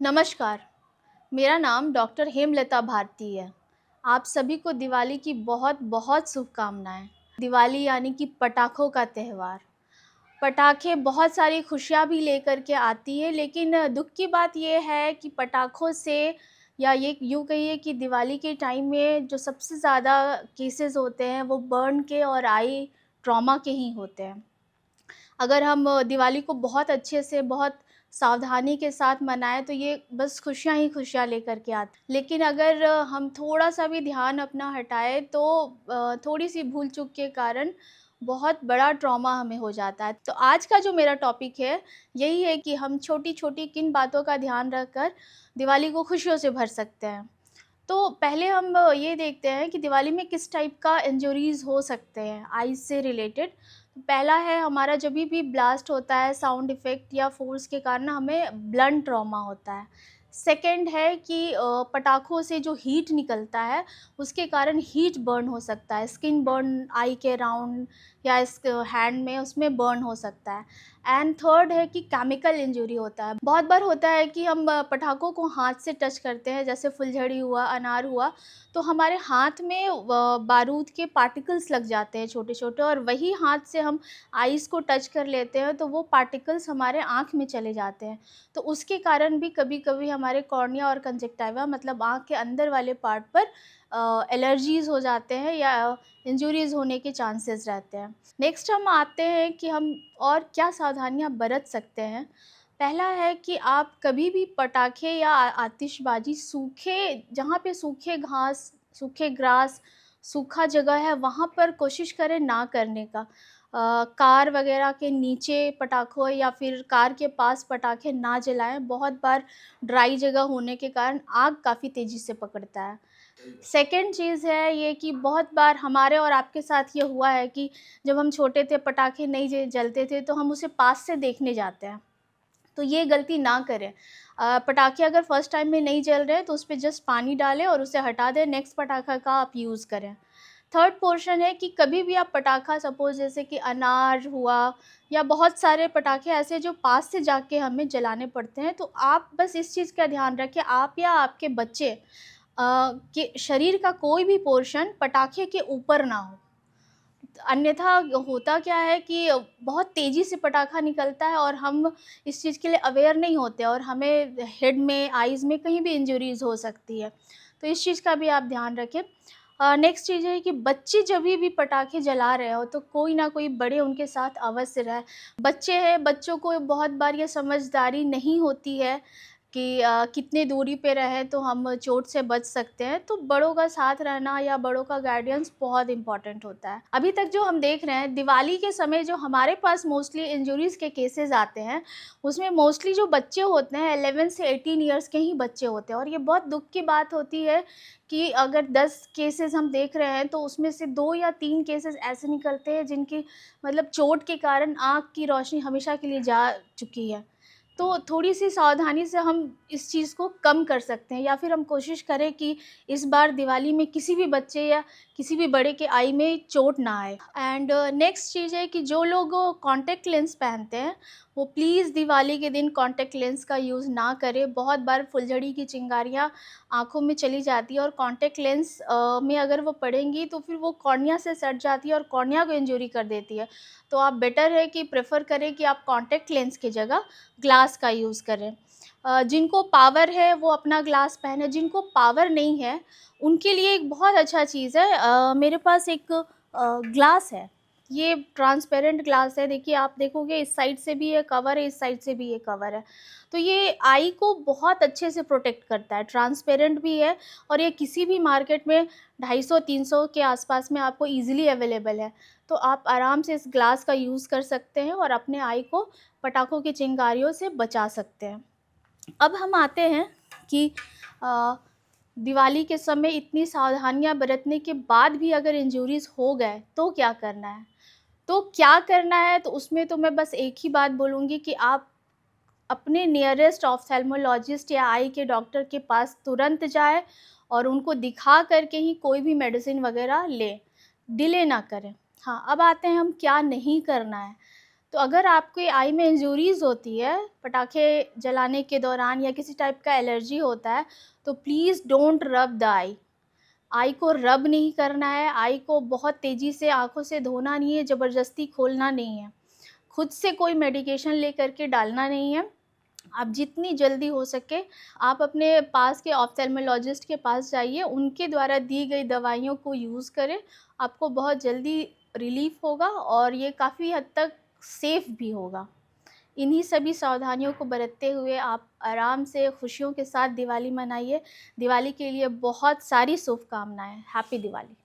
नमस्कार, मेरा नाम डॉक्टर हेमलता भारती है। आप सभी को दिवाली की बहुत-बहुत शुभकामनाएँ। दिवाली यानी कि पटाखों का त्योहार। पटाखे बहुत सारी खुशियाँ भी लेकर के आती है, लेकिन दुःख की बात ये है कि पटाखों से या ये यूँ कहिए कि दिवाली के टाइम में जो सबसे ज़्यादा केसेज़ होते हैं, वो बर्न के और आई ट्रॉमा के ही होते हैं। अगर हम दिवाली को बहुत अच्छे से, बहुत सावधानी के साथ मनाएँ तो ये बस खुशियाँ ही खुशियाँ लेकर के आती। लेकिन अगर हम थोड़ा-सा भी ध्यान अपना हटाएँ तो थोड़ी-सी भूल-चूक के कारण बहुत बड़ा ट्रॉमा हमें हो जाता है। तो आज का जो मेरा टॉपिक है, यही है कि हम छोटी-छोटी किन बातों का ध्यान रखकर दिवाली को खुशियों से भर सकते हैं। तो पहले हम ये देखते हैं कि दिवाली में किस टाइप का इंजरीज़ हो सकते हैं आइज़ से रिलेटेड। पहला है हमारा जभी भी ब्लास्ट होता है साउंड इफ़ेक्ट या फ़ोर्स के कारण हमें ब्लंट ट्रॉमा होता है। सेकंड है कि पटाखों से जो हीट निकलता है उसके कारण हीट बर्न हो सकता है, स्किन बर्न आई के अराउंड या इस हैंड में उसमें बर्न हो सकता है। एंड थर्ड है कि केमिकल इंजरी होता है। बहुत बार होता है कि हम पटाखों को हाथ से टच करते हैं, जैसे फुलझड़ी हुआ, अनार हुआ, तो हमारे हाथ में बारूद के पार्टिकल्स लग जाते हैं छोटे-छोटे, और वही हाथ से हम आइस को टच कर लेते हैं तो वो पार्टिकल्स हमारे आँख में चले जाते हैं। तो उसके कारण भी कभी-कभी हमारे कॉर्निया और कंजक्टिवा मतलब आँख के अंदर वाले पार्ट पर एलर्जीज़ हो जाते हैं या इंजुरीज़ होने के चांसेस रहते हैं। नेक्स्ट हम आते हैं कि हम और क्या सावधानियाँ बरत सकते हैं। पहला है कि आप कभी भी पटाखे या आतिशबाज़ी सूखे, जहाँ पे सूखे घास, सूखे ग्रास, सूखा जगह है वहाँ पर कोशिश करें ना करने का। कार वग़ैरह के नीचे पटाखों या फिर कार के पास पटाखे ना जलाएँ। बहुत बार ड्राई जगह होने के कारण आग काफ़ी तेज़ी से पकड़ता है। सेकंड चीज़ है ये कि बहुत बार हमारे और आपके साथ ये हुआ है कि जब हम छोटे थे, पटाखे नहीं जलते थे तो हम उसे पास से देखने जाते हैं। तो ये गलती ना करें। पटाखे अगर फर्स्ट टाइम में नहीं जल रहे हैं तो उसपे जस्ट पानी डालें और उसे हटा दें, नेक्स्ट पटाखा का आप यूज़ करें। थर्ड पोर्शन है कि कभी भी आप पटाखा, सपोज़ जैसे कि अनार हुआ या बहुत सारे पटाखे ऐसे जो पास से जाके हमें जलाने पड़ते हैं, तो आप बस इस चीज़ का ध्यान रखें, आप या आपके बच्चे के शरीर का कोई भी पोर्शन पटाखे के ऊपर ना हो। अन्यथा होता क्या है कि बहुत तेज़ी से पटाखा निकलता है और हम इस चीज़ के लिए अवेयर नहीं होते और हमें हेड में, आइज़ में कहीं भी इंजरीज़ हो सकती है। तो इस चीज़ का भी आप ध्यान रखें। नेक्स्ट चीज़ है कि बच्चे जभी भी पटाखे जला रहे हो तो कोई ना कोई बड़े उनके साथ अवश्य रहे। बच्चे हैं, बच्चों को बहुत बार ये समझदारी नहीं होती है कि कितने दूरी पे रहें तो हम चोट से बच सकते हैं, तो बड़ों का साथ रहना या बड़ों का गाइडेंस बहुत इम्पोर्टेंट होता है। अभी तक जो हम देख रहे हैं, दिवाली के समय जो हमारे पास मोस्टली इंजरीज़ के केसेज़ आते हैं, उसमें मोस्टली जो बच्चे होते हैं 11 से 18 इयर्स के ही बच्चे होते हैं, और ये बहुत दुःख की बात होती है कि अगर 10 केसेज़ हम देख रहे हैं, तो उसमें से 2 या 3 केसेज़ ऐसे निकलते हैं जिनकी मतलब चोट के कारण आँख की रोशनी हमेशा के लिए जा चुकी है। तो थोड़ी-सी सावधानी से हम इस चीज़ को कम कर सकते हैं, या फिर हम कोशिश करें कि इस बार दिवाली में किसी भी बच्चे या किसी भी बड़े के आई में चोट ना आए। एंड नेक्स्ट चीज़ है कि जो लोग कॉन्टैक्ट लेंस पहनते हैं, वो प्लीज़ दिवाली के दिन कॉन्टैक्ट लेंस का यूज़ ना करें। बहुत बार फुलझड़ी की चिंगारियाँ आँखों में चली जाती है और कॉन्टैक्ट लेंस में अगर वो पड़ेंगी तो फिर वो कॉर्निया से सट जाती है और कॉर्निया को इंजरी कर देती है। तो आप बेटर है कि प्रेफ़र करें कि आप कॉन्टैक्ट लेंस की जगह ग्लास का यूज़ करें। जिनको पावर है वो अपना ग्लास पहने, जिनको पावर नहीं है उनके लिए एक बहुत अच्छा चीज़ है, मेरे पास एक ग्लास है। ये ट्रांसपेरेंट ग्लास है, देखिए आप देखोगे इस साइड से भी ये कवर है, इस साइड से भी ये कवर है। तो ये आई को बहुत अच्छे से प्रोटेक्ट करता है, ट्रांसपेरेंट भी है, और ये किसी भी मार्केट में 250-300 के आसपास में आपको ईज़िली अवेलेबल है। तो आप आराम से इस ग्लास का यूज़ कर सकते हैं और अपने आई को पटाखों की चिंगारियों से बचा सकते हैं। अब हम आते हैं कि अ, दिवाली के समय इतनी सावधानियाँ बरतने के बाद भी अगर इंजरीज़ हो गए तो क्या करना है? तो क्या करना है, तो उसमें तो मैं बस एक ही बात बोलूँगी कि आप अपने नियरेस्ट ऑफ्थेल्मोलॉजिस्ट या आई के डॉक्टर के पास तुरंत जाएँ और उनको दिखा कर के ही कोई भी मेडिसिन वग़ैरह लें, डिले ना करें। हाँ, अब आते हैं हम क्या नहीं करना है। तो अगर आपके आई में इंजरीज़ होती है, पटाखे जलाने के दौरान या किसी टाइप का एलर्जी होता है, तो प्लीज़ डोंट रब द आई। आई को रब नहीं करना है, आई को बहुत तेज़ी से आँखों से धोना नहीं है, ज़बरदस्ती खोलना नहीं है। खुद से कोई मेडिकेशन लेकर के डालना नहीं है। आप जितनी जल्दी हो सके आप अपने पास के ऑप्थेल्मोलॉजिस्ट के पास जाइए, उनके द्वारा दी गई दवाइयों को यूज़ करें। आपको बहुत जल्दी रिलीफ़ होगा और ये काफ़ी हद तक सेफ़ भी होगा। इन्हीं सभी सावधानियों को बरतते हुए आप आराम से खुशियों के साथ दिवाली मनाइए। दिवाली के लिए बहुत सारी शुभकामनाएँ। हैप्पी दिवाली!